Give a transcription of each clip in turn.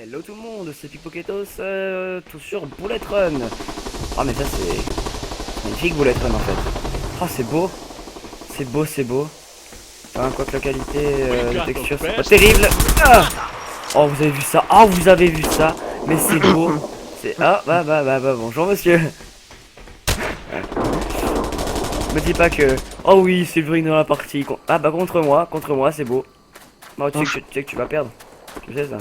Hello tout le monde, c'est Pickpocketos, tout sur Bullet Run. Ah mais ça c'est magnifique Bullet Run en fait. Ah c'est beau, c'est beau, c'est beau. Enfin quoique la qualité de texture c'est pas terrible. Ah oh vous avez vu ça, ah vous avez vu ça. Mais c'est beau. C'est bah bonjour monsieur. Me dis pas que oh oui c'est le dans la partie. Ah bah contre moi c'est beau. Bah tu sais que tu vas perdre. Tu sais ça.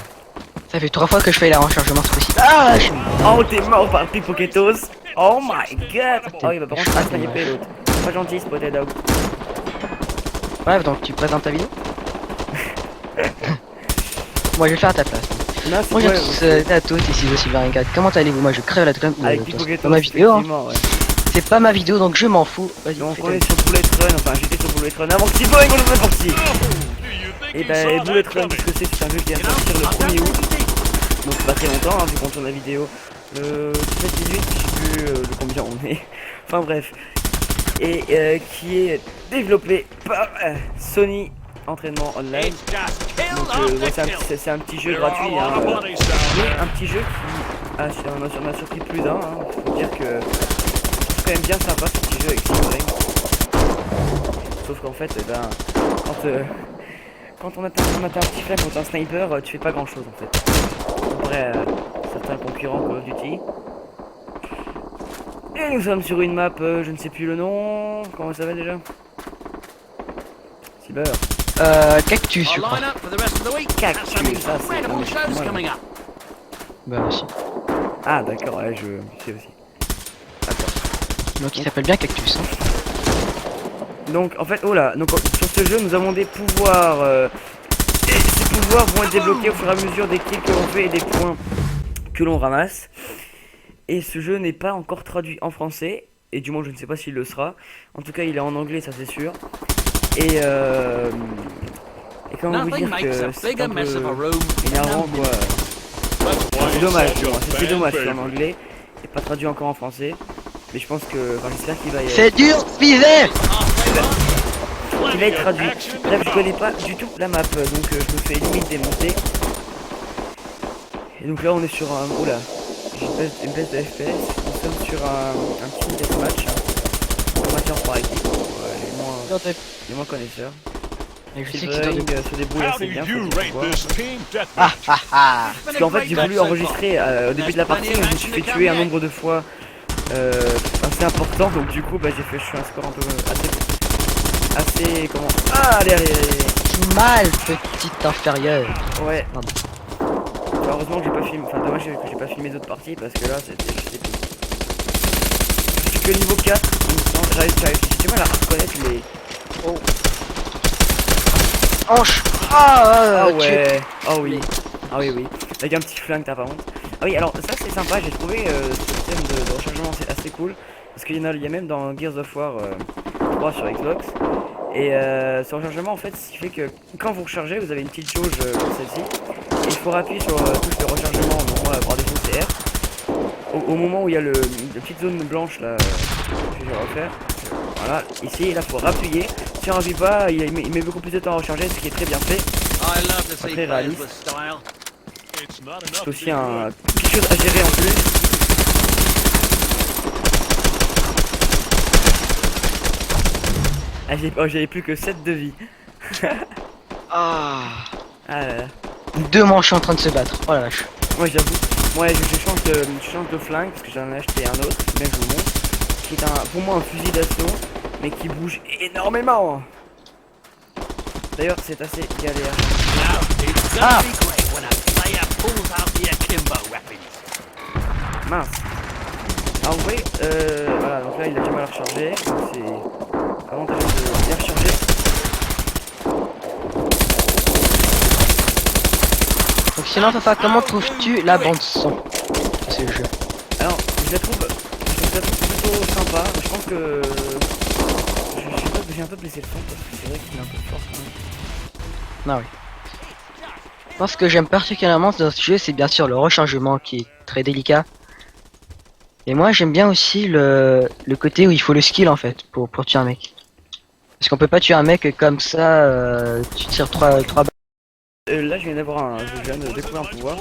Ça fait 3 fois que je fais la rechargement ce coup-ci. Ah je... Oh t'es mort par Pickpocketos. Oh my god. Oh il va par contre pas sniper l'autre. Pas gentil ce poté dog. Bref donc tu présentes ta vidéo. Moi je vais faire à ta place. Bonjour à tous, ici je suis Varinkat. Comment allez-vous? Moi je crève la trame dans ma vidéo hein. Ouais. C'est pas ma vidéo donc je m'en fous. Donc on est sur Bullet Run, enfin j'étais sur Bullet Run avant que T-Boy on le parti. Et bah Bullet Run parce que c'est un jeu qui est sorti le 1er août. Donc c'est pas très longtemps hein, vu qu'on tourne la vidéo. Le 17-18, je sais plus de combien on est. Enfin bref. Et qui est développé par Sony Entraînement Online. Donc c'est un petit jeu gratuit, hein, un petit jeu qui m'a surpris plus d'un. Hein. Faut dire que c'est quand même bien sympa ce petit jeu avec Steam. Sauf qu'en fait, quand on atteint un petit frame contre un sniper, tu fais pas grand chose en fait. Après certains concurrents Call of Duty. Et nous sommes sur une map, je ne sais plus le nom. Comment ça s'appelle déjà? Cyber. Cactus je crois. Cactus, ça c'est... Bah aussi. Ah d'accord, ouais, je sais aussi. D'accord. Donc il s'appelle bien Cactus. Hein. Donc en fait, oh là, donc sur ce jeu nous avons des pouvoirs. Et ces pouvoirs vont être débloqués au fur et à mesure des kills que l'on fait et des points que l'on ramasse. Et ce jeu n'est pas encore traduit en français. Et du moins je ne sais pas s'il le sera. En tout cas il est en anglais, ça c'est sûr. Et comment vous dire que c'est un peu énervant quoi. C'est dommage, c'est dommage qu'il est en anglais et pas traduit encore en français. Mais je pense que, enfin j'espère qu'il va y être... C'est dur, viser. Il va être traduit. Bref, je connais pas du tout la map, donc je me fais limite démonter. Et donc là on est sur un... Oh là, j'ai une baisse de FPS. Nous sommes sur un petit deathmatch. Un match par équipe. Les moins connaisseurs. Et je sais se débrouille assez bien. Parce qu'en fait j'ai voulu enregistrer au début de la partie, mais je me suis fait tuer un nombre de fois assez important, donc du coup bah je suis un score un peu assez comment... Ah allez. Mal petite inférieure. Ouais. Heureusement que j'ai pas filmé, enfin dommage que j'ai pas filmé d'autres parties parce que là c'était je sais plus. Je suis que niveau 4, donc j'arrive du mal à reconnaître les... Oh. Hanche. Ouais. Oh oui. Ah oui. Avec un petit flingue, t'as pas honte. Ah oui, alors ça c'est sympa, j'ai trouvé ce système de rechargement c'est assez cool. Parce qu'il y a même dans Gears of War 3 sur Xbox. Et ce rechargement en fait, ce qui fait que quand vous rechargez, vous avez une petite jauge comme celle-ci. Et il faut appuyer sur la touche de rechargement, donc moi par défaut c'est R. Au moment où il y a la petite zone blanche là, que je vais refaire. Voilà, ici, là faut rappuyer. Si on appuie pas, il met beaucoup plus de temps à recharger, ce qui est très bien fait. Pas très réaliste. C'est aussi quelque chose à gérer en plus. Ah, j'avais plus que 7 de vie. Ah. Ah là là. Deux manches en train de se battre. Oh la vache. Moi j'avoue. Ouais, je change de flingue parce que j'en ai acheté un autre. Mais je vous montre. Qui est pour moi un fusil d'assaut, mais qui bouge énormément. D'ailleurs, c'est assez galère. Ah. Mince. Alors vous voyez, voilà, donc là il a du mal à recharger. C'est avantageux de bien recharger. Donc sinon Fafa, comment trouves-tu la bande son de ce jeu? Alors, je la trouve plutôt sympa. Je pense que j'ai un peu blessé le son parce que c'est vrai qu'il est un peu fort quand même. Ah oui. Moi ce que j'aime particulièrement dans ce jeu, c'est bien sûr le rechargement qui est très délicat. Et moi j'aime bien aussi le côté où il faut le skill en fait pour tuer un mec. Parce qu'on peut pas tuer un mec comme ça, tu tires 3 balles. là je viens d'avoir un, je viens de découvrir un pouvoir.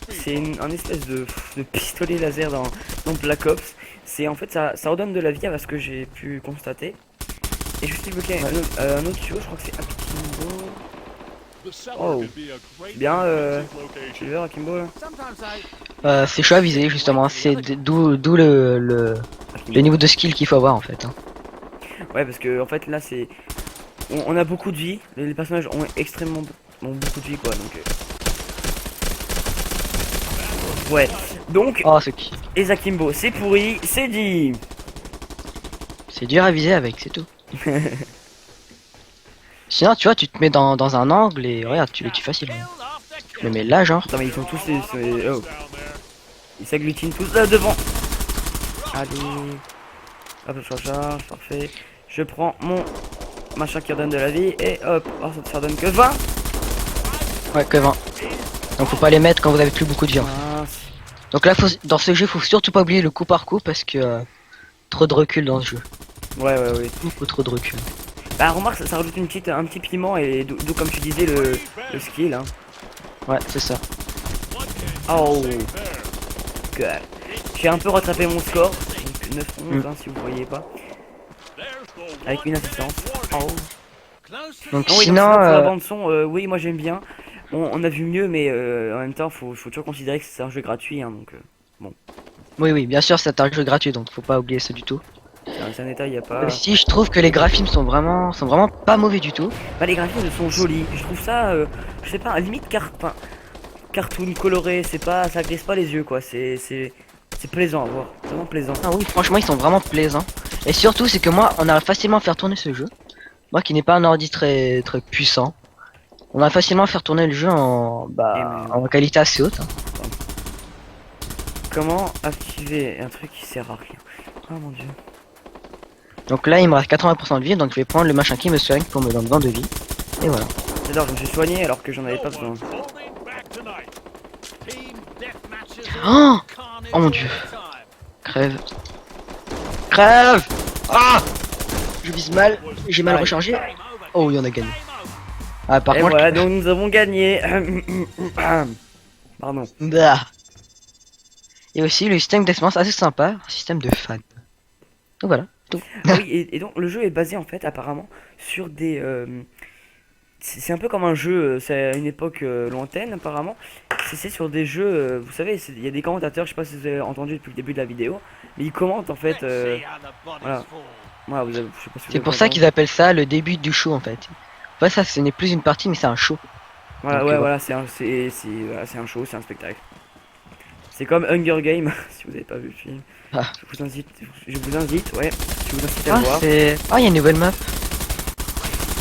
C'est un espèce de pistolet laser dans Black Ops. C'est en fait ça redonne de la vie à ce que j'ai pu constater. Et je suis bloqué un autre tuyau, je crois que c'est Akimbo. Oh, c'est bien Silver Akimbo là. C'est chaud à viser justement, c'est d'où le niveau de skill qu'il faut avoir en fait. Hein. Ouais, parce que en fait là c'est on a beaucoup de vie, les personnages ont extrêmement beaucoup de vie quoi donc ouais. Donc Oh, c'est qui? les Akimbo, c'est pourri, c'est dit. C'est dur à viser avec, c'est tout. Sinon, tu vois, tu te mets dans un angle et regarde, tu les tues facilement. Je me mets là, genre. Attends mais ils sont tous oh. Ils s'agglutinent tous là devant. Allez. Hop, je recharge, parfait. Je prends mon machin qui redonne de la vie et hop, oh, ça redonne que 20. Ouais, que 20. Donc faut pas les mettre quand vous avez plus beaucoup de vie. Mince. Donc là, dans ce jeu, faut surtout pas oublier le coup par coup parce que trop de recul dans ce jeu. Ouais, Beaucoup trop de recul. Bah remarque, ça rajoute un petit piment et d'où comme tu disais le skill hein. Ouais, c'est ça. Oh God. J'ai un peu rattrapé mon score, donc 9-11 hein, si vous voyez pas. Avec une assistance. Oh. Donc Ah oui, sinon, donc, pour la bande son, oui moi j'aime bien. On a vu mieux mais en même temps faut toujours considérer que c'est un jeu gratuit hein, donc bon. oui, bien sûr, c'est un jeu gratuit, donc faut pas oublier ça du tout. C'est un état, il y a pas. Aussi, je trouve que les graphismes sont vraiment pas mauvais du tout. Bah les graphismes sont jolis. Je trouve ça, je sais pas, à limite cartoon coloré. C'est pas, ça agresse pas les yeux quoi. C'est plaisant à voir, vraiment plaisant. Ah oui, franchement, ils sont vraiment plaisants. Et surtout, c'est que moi, on arrive facilement à faire tourner ce jeu. Moi qui n'ai pas un ordi très puissant, on a facilement à faire tourner le jeu en qualité assez haute. Hein. Comment activer un truc qui sert à rien? Oh mon dieu. Donc là, il me reste 80% de vie, donc je vais prendre le machin qui me soigne pour me donner 20 de vie. Et voilà. J'adore, je me suis soigné alors que j'en avais pas besoin. Oh, oh mon dieu. Crève. Crève. Ah, je vise mal, j'ai mal rechargé. Oh oui, on a gagné. Ah, par Et contre... voilà, donc nous avons gagné. Pardon. Bah. Et aussi le système d'expérience assez sympa, un système de fans. Donc voilà, tout. Ah oui, et donc le jeu est basé en fait apparemment sur des... c'est un peu comme un jeu, c'est à une époque lointaine apparemment. C'est sur des jeux, vous savez, il y a des commentateurs, je sais pas si vous avez entendu depuis le début de la vidéo, mais ils commentent en fait... voilà. Voilà, je sais pas si vous C'est avez pour ça entendu. qu'ils appellent ça le début du show en fait. Ouais, ça ce n'est plus une partie mais c'est un show. Voilà, Donc, ouais, voilà. voilà, voilà, c'est un show, c'est un spectacle. C'est comme Hunger Games, si vous n'avez pas vu le film. Ah. Je vous invite, ouais, je vous incite à Ah, le voir. c'est... Ah, il y a une nouvelle map.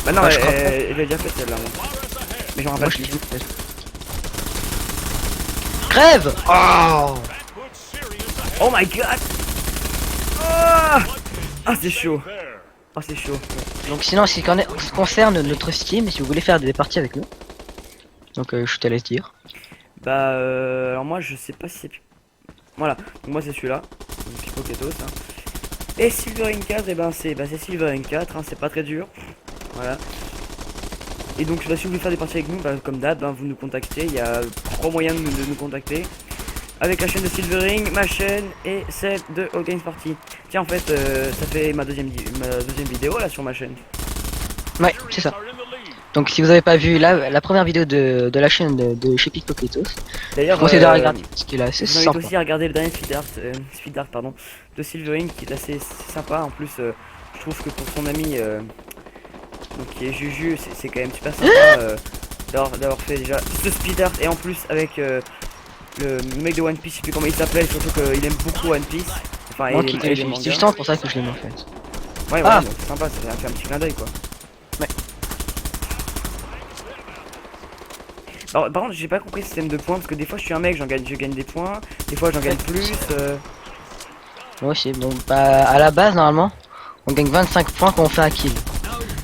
Bah non, Ah, je crois pas. elle l'a déjà fait celle-là. Mais j'en Moi, rappelle je plus. l'ai vu. Crève. Oh. Oh my god! Ah, ah c'est chaud. Ah c'est chaud. Donc sinon, ce qui concerne notre Steam, si vous voulez faire des parties avec nous, donc je te laisse dire. Bah alors moi je sais pas si c'est... Voilà, donc moi c'est celui-là. Pipoketos. Hein. Et Silvering 4, et ben c'est Silvering 4, hein, c'est pas très dur. Voilà. Et donc bah, si vous voulez faire des parties avec nous, bah, comme d'hab, hein, vous nous contactez. Il y a 3 moyens de nous contacter. Avec la chaîne de Silvering, ma chaîne et celle de All Games Party. Tiens en fait ça fait ma deuxième vidéo là sur ma chaîne. Ouais, c'est ça. Donc si vous avez pas vu la première vidéo de la chaîne de chez Pipoketos, D'ailleurs, je conseille de la regarder parce qu'il est assez je vous invite sympa. aussi à regarder le dernier Speed Art pardon, de Silvering qui est assez sympa. En plus, je trouve que pour son ami donc, qui est Juju, c'est quand même super sympa d'avoir fait déjà ce Speed Art et en plus avec le mec de One Piece, je sais plus comment il s'appelle, surtout qu'il aime beaucoup One Piece. Enfin, Ok, et c'est les mangas. justement pour ça que je l'aime en fait. Ouais, Ah. ouais, c'est sympa, ça fait un petit clin d'œil quoi. Ouais. Alors, par contre, j'ai pas compris le système de points parce que des fois je suis un mec, je gagne des points, des fois j'en gagne plus. Moi aussi, bon bah à la base normalement, on gagne 25 points quand on fait un kill.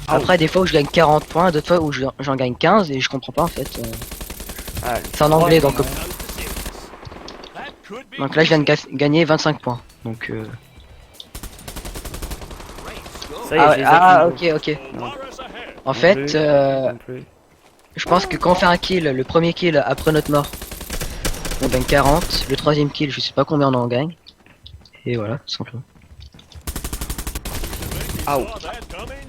Après des fois où je gagne 40 points, d'autres fois où j'en gagne 15 et je comprends pas en fait. Ah, C'est en anglais donc là je viens de gagner 25 points. Donc ça y est, j'ai les ok acquis, ok. Non. En Non fait plus, non plus. Je pense que quand on fait un kill, le premier kill après notre mort, on gagne 40. Le troisième kill, je sais pas combien on en gagne. Et voilà, tout simplement. Ah,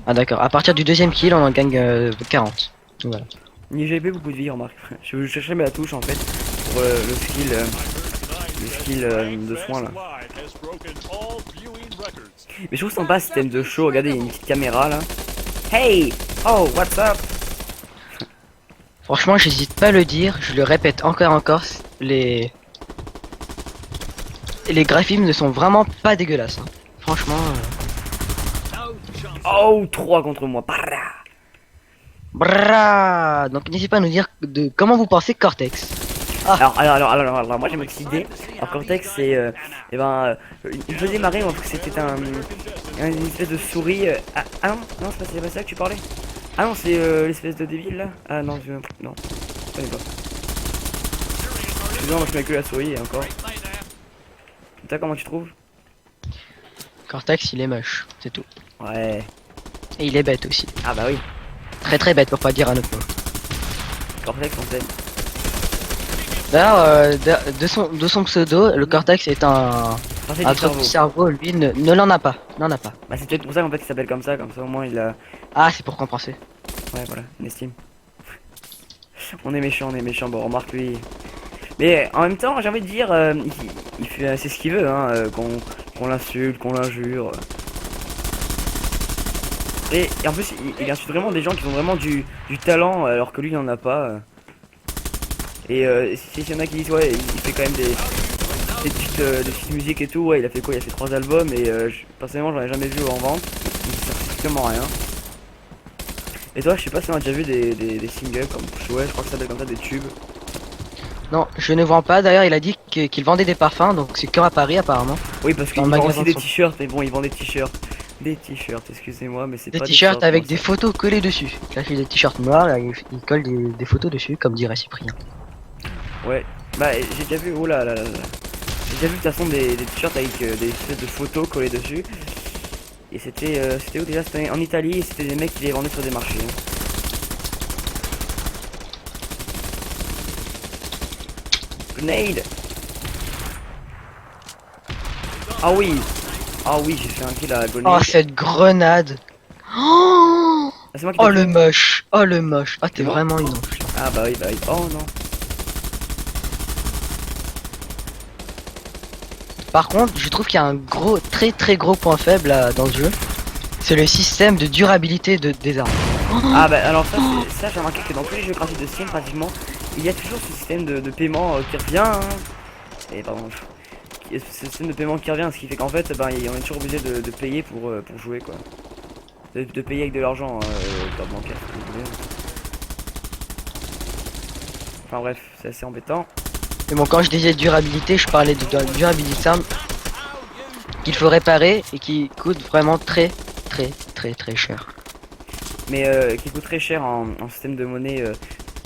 Ah d'accord, à partir du deuxième kill, on en gagne 40. Donc, voilà. ni GP beaucoup de vie, remarque. Je cherchais ma touche en fait pour le skill de soin là. Mais je trouve sympa ce thème de show. Regardez, il y a une petite caméra là. Hey! Oh, what's up? Franchement, j'hésite pas à le dire, je le répète encore, les graphismes ne sont vraiment pas dégueulasses. Hein. Franchement. Oh, 3 contre moi. Barra. Brrrra. Donc n'hésitez pas à nous dire de comment vous pensez Cortex. Alors, moi j'ai ma petite idée. Alors Cortex c'est il me faisait marrer parce que c'était une espèce de souris. Ah non, non c'est pas ça que tu parlais. Ah non c'est l'espèce de débile là. Ah non non, je connais pas. Excusez-moi, moi je mets que la souris et encore. Toi comment tu trouves? Cortex il est moche, c'est tout. Ouais. Et il est bête aussi. Ah bah oui. Très bête pour pas dire un autre mot. Cortex on t'aime. D'ailleurs, de son pseudo, le Cortex est un Parfait un du truc cerveau. du cerveau, lui ne l'en a pas. N'en a pas. Bah c'est peut-être pour ça qu'en fait il s'appelle comme ça au moins il a. Ah c'est pour compenser. Ouais voilà, une estime. On est méchant, bon remarque lui. Mais en même temps j'ai envie de dire il fait c'est ce qu'il veut hein, qu'on l'insulte, qu'on l'injure. Et en plus il insulte vraiment des gens qui ont vraiment du talent alors que lui il en a pas. Et s'il y en a qui disent ouais il fait quand même des petites musiques et tout, ouais il a fait quoi? Il a fait 3 albums et personnellement j'en ai jamais vu en vente. Donc ça sert strictement à rien. Et toi je sais pas si on a déjà vu des singles comme ouais je crois que ça s'appelle comme ça des tubes. Non, je ne vends pas. D'ailleurs, il a dit qu'il vendait des parfums, donc c'est que à Paris apparemment. Oui parce qu'il Dans le vend magasin aussi des de son- t-shirts, mais bon il vend des t-shirts. Des t-shirts, excusez-moi mais c'est Des pas t-shirts shorts, avec moi, des ça. photos collées dessus. Là, j'ai des t-shirts noirs, là, il colle des photos dessus, comme dirait Cyprien. Ouais, bah j'ai déjà vu, oh là là là là. J'ai déjà vu de toute façon des t-shirts avec des espèces de photos collées dessus. Et c'était où déjà? C'était en Italie et c'était des mecs qui les vendaient sur des marchés. Hein. Grenade! Ah oui! Ah oui, j'ai fait un kill à Oh, grenade. cette grenade! Oh, Ah, c'est moi qui oh t'ai le tué. moche! Oh le moche! Ah, t'es C'est moi vraiment une. Ah bah oui. Oh non. Par contre, je trouve qu'il y a un gros, très gros point faible là, dans le jeu. C'est le système de durabilité des armes. Ah bah alors ça j'ai remarqué que dans tous les jeux graphiques de Steam pratiquement, il y a toujours ce système de paiement qui revient. Hein. Et pardon. Ce système de paiement qui revient, ce qui fait qu'en fait on est toujours obligé de payer pour jouer quoi. De payer avec de l'argent, carte bancaire si vous voulez. Enfin bref, c'est assez embêtant. Mais bon, quand je disais durabilité, je parlais de durabilité arme qu'il faut réparer et qui coûte vraiment très cher. Mais qui coûte très cher en système de monnaie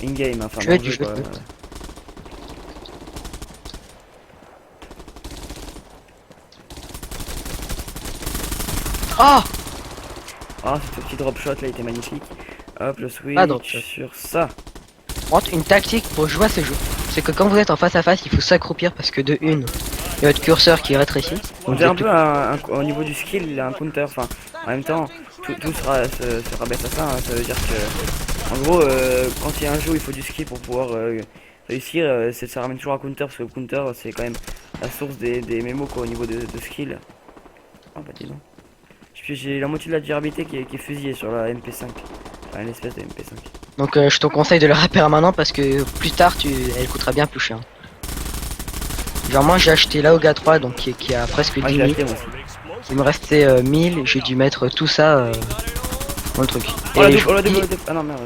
in-game, enfin Je dans veux le du jeu, jeu. quoi. Oh! Ah, ce petit drop shot là était magnifique. Hop, le switch Ah, drop shot. sur ça. Une tactique pour jouer à ce jeu, c'est que quand vous êtes en face à face, il faut s'accroupir parce que de une, il y a votre curseur qui rétrécit. On Donc dirait un vous peu au niveau du skill, il a un counter. Enfin, en même temps, tout se rabaisse à ça. Hein. Ça veut dire que, en gros, quand il y a un jeu où il faut du skill pour pouvoir réussir, ça ramène toujours un counter parce que le counter c'est quand même la source des mémos quoi, au niveau de skill. Ah bah dis donc. J'ai la moitié de la durabilité qui est fusillée sur la MP5. Enfin, une espèce de MP5. Donc je te conseille de le réparer maintenant parce que plus tard elle coûtera bien plus cher. Genre moi j'ai acheté l'AOGA 3 donc qui a presque 10 Ah, je 000. l'ai acheté moi aussi. Il me restait 1000, j'ai dû mettre tout ça dans le truc. Oh la Et double, je oh la vous dis- double. Ah non merde.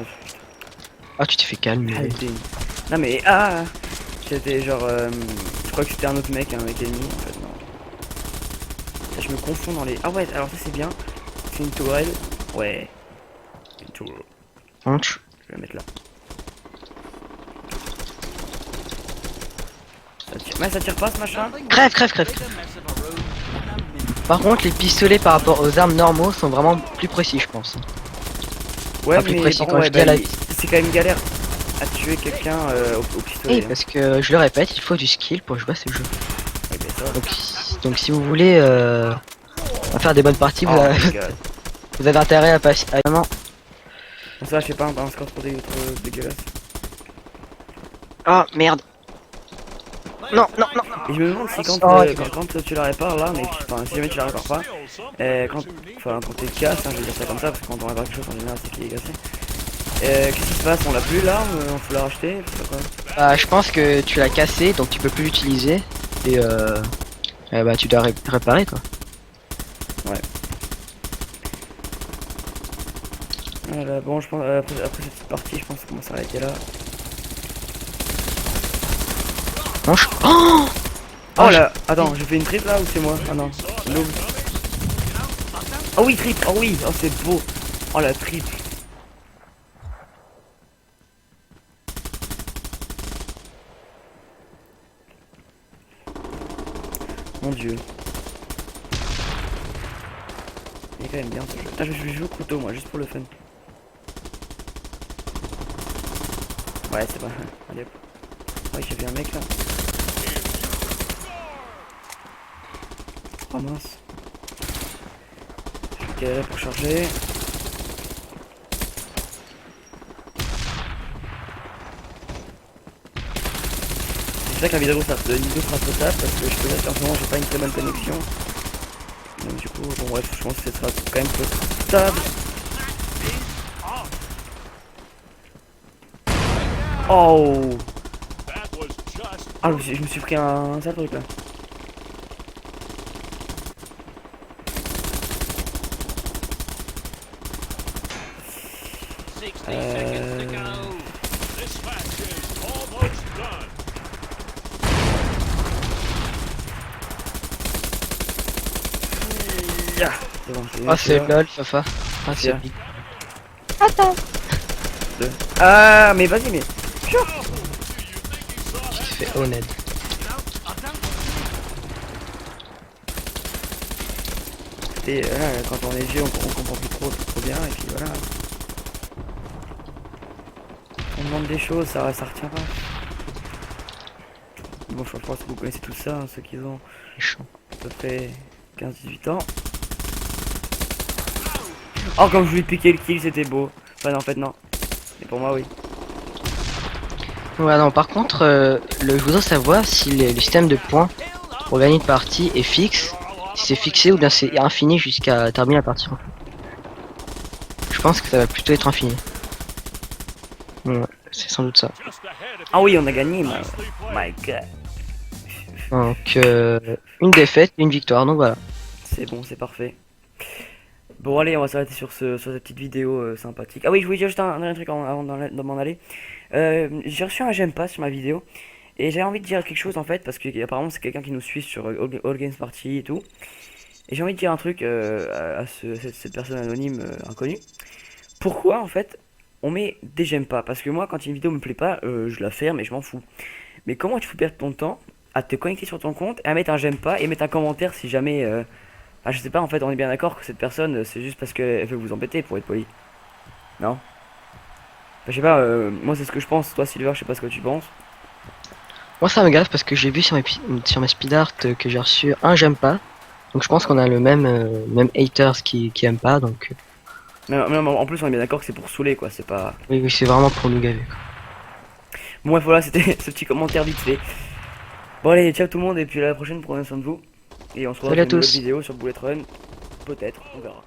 Ah tu t'es fait calmer. Ah, putain. Non mais c'était genre je crois que c'était un autre mec ennemi en fait non. Là, je me confonds dans les. Ah ouais alors ça c'est bien. C'est une tourelle. Ouais. Une tour. Honte. Je vais la mettre là. Ça tire. Mais ça tire pas ce machin. Crève. Par contre les pistolets par rapport aux armes normaux sont vraiment plus précis je pense. Ouais Enfin, plus mais précis par quand contre, je dis à la- c'est quand même galère. à tuer quelqu'un au Oui, pistolet. Hein. parce que je le répète, il faut du skill pour jouer à ce jeu. Eh ben, ça va. Donc si vous voulez faire des bonnes parties, Oh my god. vous avez intérêt à passer. Vraiment. Bon, ça, je sais pas, un score trop dégueulasse. Oh merde. Non, non, non. Et je me demande si quand, Oh, quand tu la répares là, mais enfin si jamais tu la répares pas, quand t'es casse, hein, je vais dire ça comme ça, parce que quand on répare quelque chose en général c'est qu'il est cassé. Qu'est-ce qui se passe? On l'a plus l'arme? On faut la racheter? Je sais pas quoi. Bah, je pense que tu l'as cassé, donc tu peux plus l'utiliser. Et bah tu dois réparer quoi. Ouais. Voilà, bon, je pense, après cette partie, je pense qu'on va s'arrêter là. Non, oh, Oh là, attends, j'ai fait une triple là ou c'est moi? Ah non, no. Oh oui, triple, oh oui, oh c'est beau. Oh la triple. Mon dieu. Il est quand même bien ce jeu. Ah, je vais jouer au couteau moi, juste pour le fun. Ouais, c'est pas. Allez hop. Ouais, j'ai vu un mec là. Oh mince. Je vais galérer pour charger. J'espère que la vidéo sera potable parce que je peux dire qu'en ce moment j'ai pas une très bonne connexion. Donc du coup, bon bref, je pense que ce sera quand même potable. Oh! Ah, je me suis pris un sale truc là. Yeah. C'est bon, Ah c'est lol, Fafa. Ah c'est Tiens. big. Ah, mais vas-y, mais. Qui se fait honnête. Et là, quand on est vieux, on comprend plus trop bien, et puis voilà. On demande des choses, ça retient pas. Bon, je pense que vous connaissez tout ça, hein, ceux qui ont à peu près 15-18 ans. Oh, comme je lui ai piqué le kill, c'était beau. Enfin, non, en fait, non. Mais pour moi, oui. Ouais non, par contre, je voudrais savoir si le système de points pour gagner une partie est fixe, si c'est fixé ou bien c'est infini jusqu'à terminer la partie. Je pense que ça va plutôt être infini. Ouais, c'est sans doute ça. Ah oui, on a gagné, my god. Donc, une défaite, une victoire, donc voilà. C'est bon, c'est parfait. Bon, allez, on va s'arrêter sur cette petite vidéo sympathique. Ah oui, je voulais dire juste un dernier truc avant de m'en aller. J'ai reçu un j'aime pas sur ma vidéo. Et j'avais envie de dire quelque chose en fait, parce que apparemment c'est quelqu'un qui nous suit sur All Games Party et tout. Et j'ai envie de dire un truc à cette personne anonyme inconnue. Pourquoi en fait on met des j'aime pas? Parce que moi quand une vidéo me plaît pas, je la ferme et je m'en fous. Mais comment tu peux perdre ton temps à te connecter sur ton compte et à mettre un j'aime pas et mettre un commentaire si jamais... Ah je sais pas, en fait on est bien d'accord que cette personne c'est juste parce qu'elle veut vous embêter pour être poli. Non? Enfin, je sais pas, moi c'est ce que je pense. Toi Silver, je sais pas ce que tu penses. Moi ça me gaffe parce que j'ai vu sur mes speed art que j'ai reçu un j'aime pas. Donc je pense qu'on a le même haters qui aiment pas, donc... Mais en plus on est bien d'accord que c'est pour saouler quoi, c'est pas... Oui, oui, c'est vraiment pour nous gaver. Bon bref voilà, c'était ce petit commentaire vite fait. Bon allez, ciao tout le monde et puis à la prochaine, prenez soin de vous. Et on se revoit Salut à pour une nouvelle tous. vidéo sur Bullet Run. Peut-être, on verra.